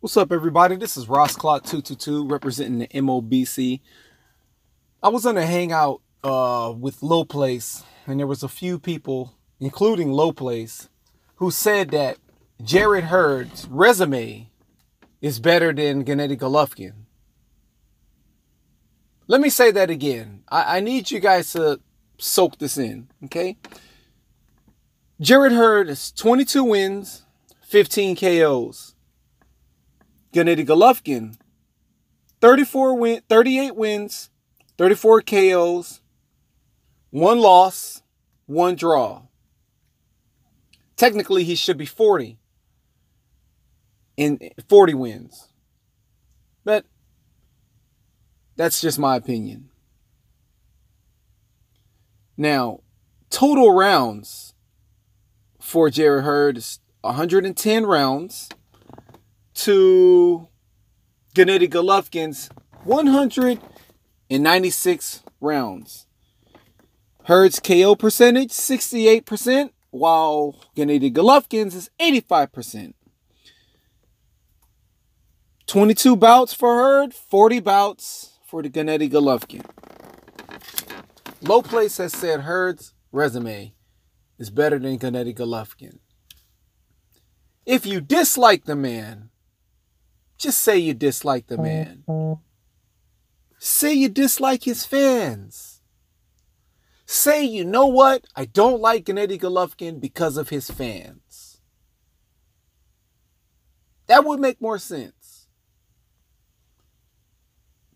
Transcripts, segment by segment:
What's up, everybody? This is Ross Clock 222 representing the MOBC. I was on a hangout with Low Place, and there was a few people, including Low Place, who said that Jarrett Hurd's resume is better than Gennady Golovkin. Let me say that again. I need you guys to soak this in, okay? Jarrett Hurd is 22 wins, 15 KOs. Gennady Golovkin, 38 wins, 34 KOs, 1 loss, 1 draw. Technically, he should be 40 wins. But that's just my opinion. Now, total rounds for Jarrett Hurd is 110 rounds to Gennady Golovkin's 196 rounds. Hurd's KO percentage, 68%, while Gennady Golovkin's is 85%. 22 bouts for Hurd, 40 bouts for the Gennady Golovkin. Low Place has said Hurd's resume is better than Gennady Golovkin. If you dislike the man, just say you dislike the man. Say you dislike his fans. Say, you know what? I don't like Gennady Golovkin because of his fans. That would make more sense.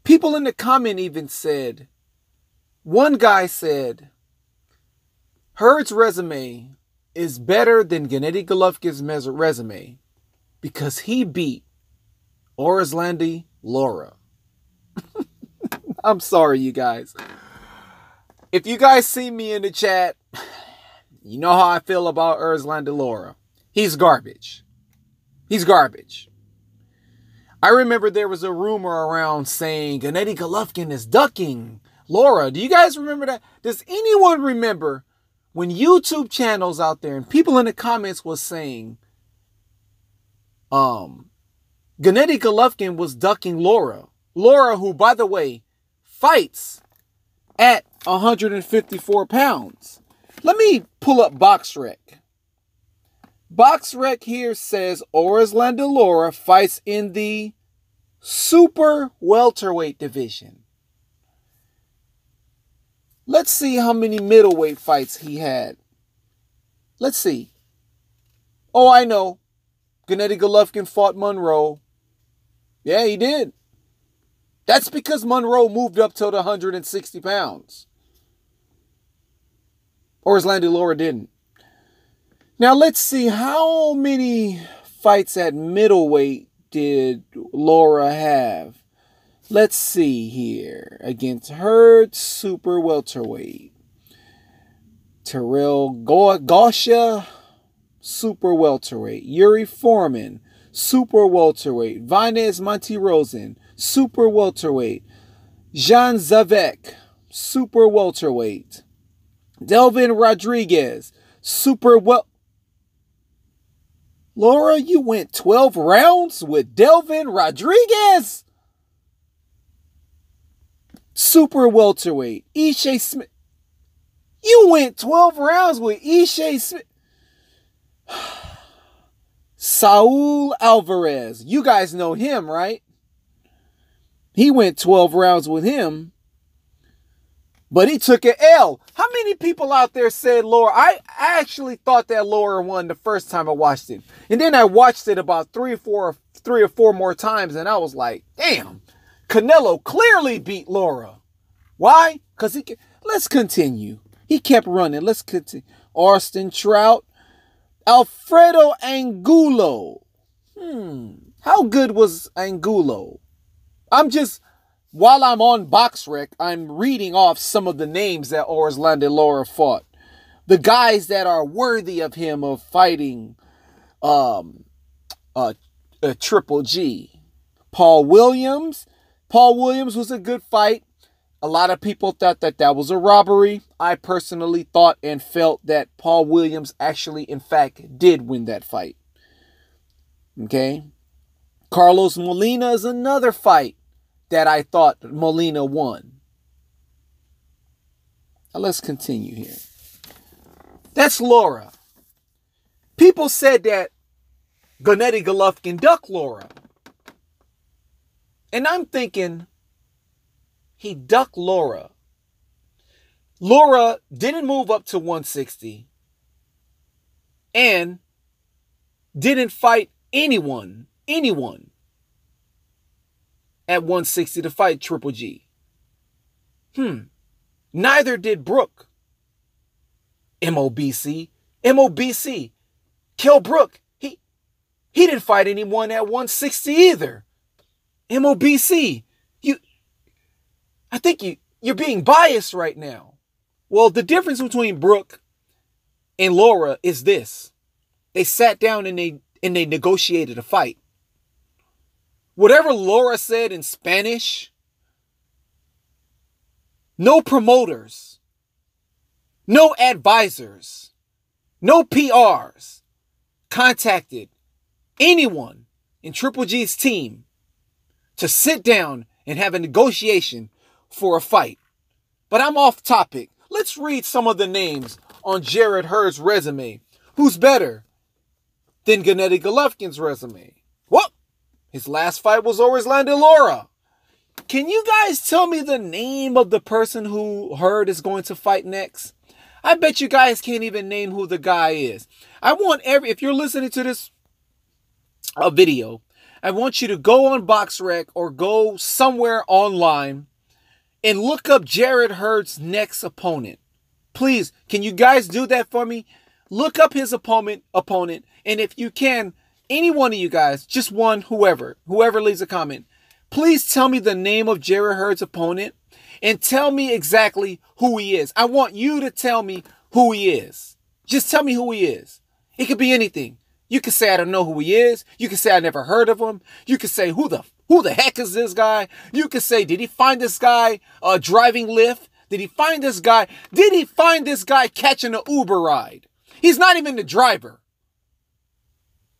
People in the comment even said, one guy said, Hurd's resume is better than Gennady Golovkin's resume because he beat Orlando Lara. I'm sorry, you guys. If you guys see me in the chat, you know how I feel about Orlando Lara. He's garbage. He's garbage. I remember there was a rumor around saying Gennady Golovkin is ducking Lara. Do you guys remember that? Does anyone remember when YouTube channels out there and people in the comments was saying, Gennady Golovkin was ducking Lara. Lara, who, by the way, fights at 154 pounds. Let me pull up BoxRec. BoxRec here says Orlando Lara fights in the super welterweight division. Let's see how many middleweight fights he had. Let's see. Oh, I know. Gennady Golovkin fought Monroe. Yeah, he did. That's because Monroe moved up to the 160 pounds. Orlando Lara didn't. Now, let's see how many fights at middleweight did Lara have. Let's see here. Against Hurd, super welterweight. Terrell Gosha, super welterweight. Yuri Foreman, super welterweight. Vanez Monterosen, super welterweight. Jean Zavek, super welterweight. Delvin Rodriguez, super Lara, you went 12 rounds with Delvin Rodriguez? Super welterweight. Ishe Smith. You went 12 rounds with Ishe Smith. Saul Alvarez. You guys know him, right? He went 12 rounds with him. But he took an L. How many people out there said Lara? I actually thought that Lara won the first time I watched it. And then I watched it about three or four more times. And I was like, damn. Canelo clearly beat Lara. Why? Because let's continue. He kept running. Let's continue. Austin Trout. Alfredo Angulo. How good was Angulo? While I'm on BoxRec, I'm reading off some of the names that Orlando Lara fought. The guys that are worthy of him of fighting a Triple G. Paul Williams. Paul Williams was a good fight. A lot of people thought that that was a robbery. I personally thought and felt that Paul Williams actually, in fact, did win that fight. Okay? Carlos Molina is another fight that I thought Molina won. Now let's continue here. That's Lara. People said that Gennady Golovkin ducked Lara. And I'm thinking, he ducked Lara. Lara didn't move up to 160 and didn't fight anyone at 160 to fight Triple G. Neither did Brook. MOBC. Kell Brook. He didn't fight anyone at 160 either. MOBC. I think you're being biased right now. Well, the difference between Brook and Lara is this. They sat down and they negotiated a fight. Whatever Lara said in Spanish, no promoters, no advisors, no PRs contacted anyone in Triple G's team to sit down and have a negotiation for a fight. But I'm off topic. Let's read some of the names on Jarrett Hurd's resume. Who's better than Gennady Golovkin's resume? Well, his last fight was Orlando Lara. Can you guys tell me the name of the person who Hurd is going to fight next? I bet you guys can't even name who the guy is. If you're listening to this video, I want you to go on BoxRec or go somewhere online and look up Jarrett Hurd's next opponent. Please, can you guys do that for me? Look up his opponent, and if you can, any one of you guys, just one, whoever leaves a comment, please tell me the name of Jarrett Hurd's opponent and tell me exactly who he is. I want you to tell me who he is. Just tell me who he is. It could be anything. You could say I don't know who he is. You could say I never heard of him. You could say who the heck is this guy? You could say, did he find this guy driving Lyft? Did he find this guy? Did he find this guy catching an Uber ride? He's not even the driver.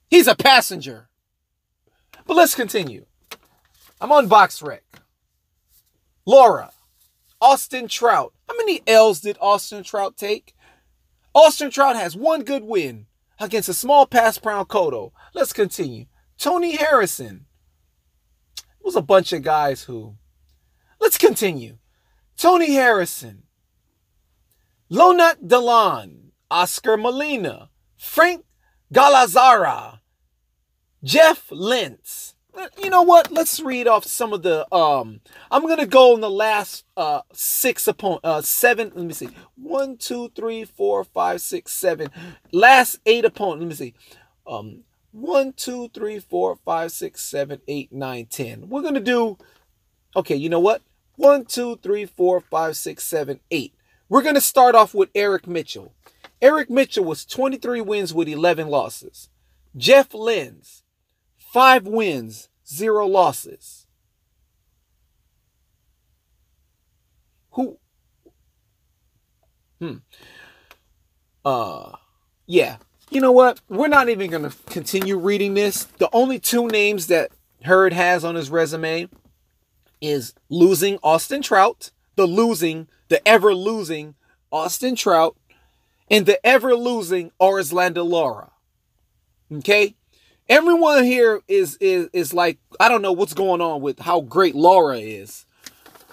He's a passenger. But let's continue. I'm on BoxRec. Lara. Austin Trout. How many L's did Austin Trout take? Austin Trout has one good win against a small pass Brown Cotto. Let's continue. Tony Harrison. It was a bunch of guys who... Let's continue. Tony Harrison. Lonat Delan. Oscar Molina. Frank Galazara. Jeff Lentz. You know what? Let's read off some of the... I'm going to go in the last seven. Let me see. 1, 2, 3, 4, 5, 6, 7. Last 8 opponents. Let me see. 1, 2, 3, 4, 5, 6, 7, 8, 9, 10. We're going to do... Okay, you know what? 1, 2, 3, 4, 5, 6, 7, 8. We're going to start off with Eric Mitchell. Eric Mitchell was 23 wins with 11 losses. Jeff Lentz, 5 wins, 0 losses. Yeah. You know what? We're not even going to continue reading this. The only 2 names that Hurd has on his resume is losing Austin Trout, the ever losing Austin Trout, and the ever losing Orlando Lara. Okay? Everyone here is like, I don't know what's going on with how great Lara is.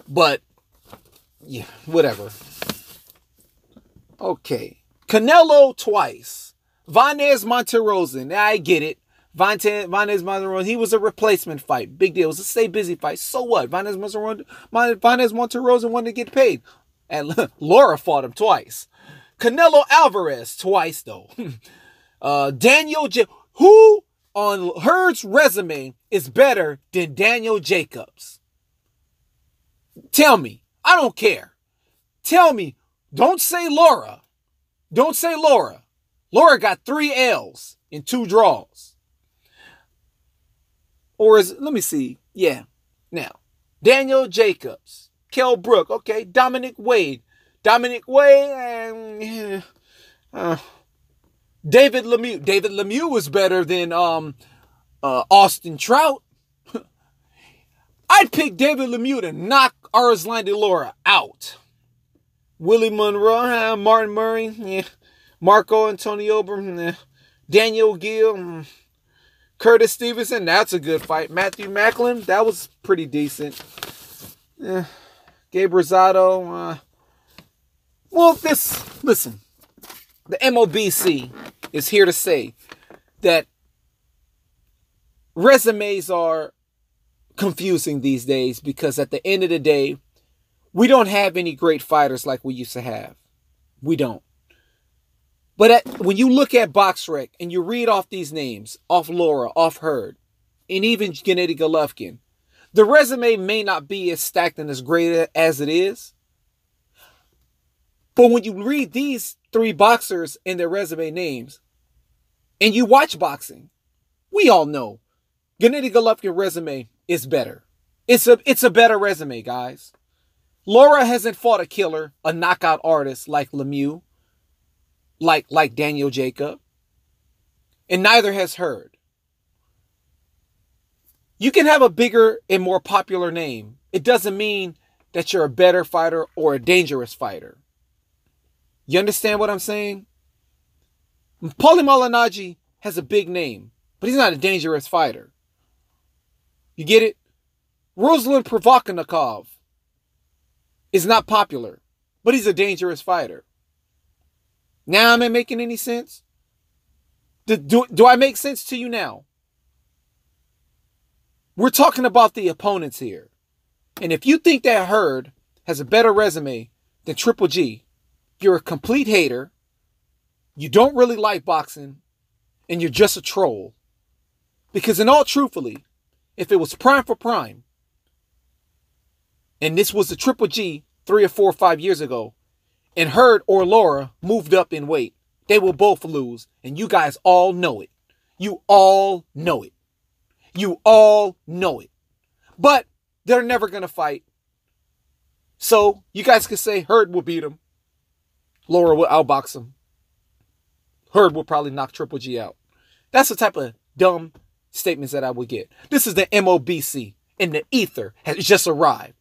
But, yeah, whatever. Okay. Canelo twice. Vanez Monterosen. I get it. Vanez Monterosen, he was a replacement fight. Big deal. It was a stay busy fight. So what? Vanez Monterosen wanted to get paid. And Lara fought him twice. Canelo Alvarez twice, though. Daniel who on Hurd's resume is better than Daniel Jacobs? Tell me. I don't care. Tell me. Don't say Lara. Don't say Lara. Lara got 3 L's in 2 draws. Or let me see. Yeah. Now, Daniel Jacobs. Kell Brook. Okay. Dominic Wade. David Lemieux. David Lemieux was better than Austin Trout. I'd pick David Lemieux to knock Arslan Laura out. Willie Monroe, Martin Murray, yeah. Marco Antonio, Daniel Gill, Curtis Stevenson, that's a good fight. Matthew Macklin, that was pretty decent. Gabe Rosado. Listen, the MOBC is here to say that resumes are confusing these days because at the end of the day, we don't have any great fighters like we used to have. We don't. But when you look at BoxRec and you read off these names, off Laura, off Hurd, and even Gennady Golovkin, the resume may not be as stacked and as great as it is. But when you read these three boxers and their resume names, and you watch boxing, we all know Gennady Golovkin's resume is better. It's a better resume, guys. Laura hasn't fought a killer, a knockout artist like Lemieux, like Daniel Jacob, and neither has Hurd. You can have a bigger and more popular name. It doesn't mean that you're a better fighter or a dangerous fighter. You understand what I'm saying? Paulie Malignaggi has a big name, but he's not a dangerous fighter. You get it? Ruslan Provodnikov is not popular, but he's a dangerous fighter. Now am I making any sense? Do I make sense to you now? We're talking about the opponents here. And if you think that Hurd has a better resume than Triple G, you're a complete hater, you don't really like boxing, and you're just a troll. Because in all truthfully, if it was prime for prime, and this was the Triple G 3 or 4 or 5 years ago, and Hurd or Laura moved up in weight, they will both lose, and you guys all know it. You all know it. You all know it. But they're never going to fight. So you guys can say Hurd will beat him. Laura will outbox him. Hurd will probably knock Triple G out. That's the type of dumb statements that I would get. This is the MOBC, and the ether has just arrived.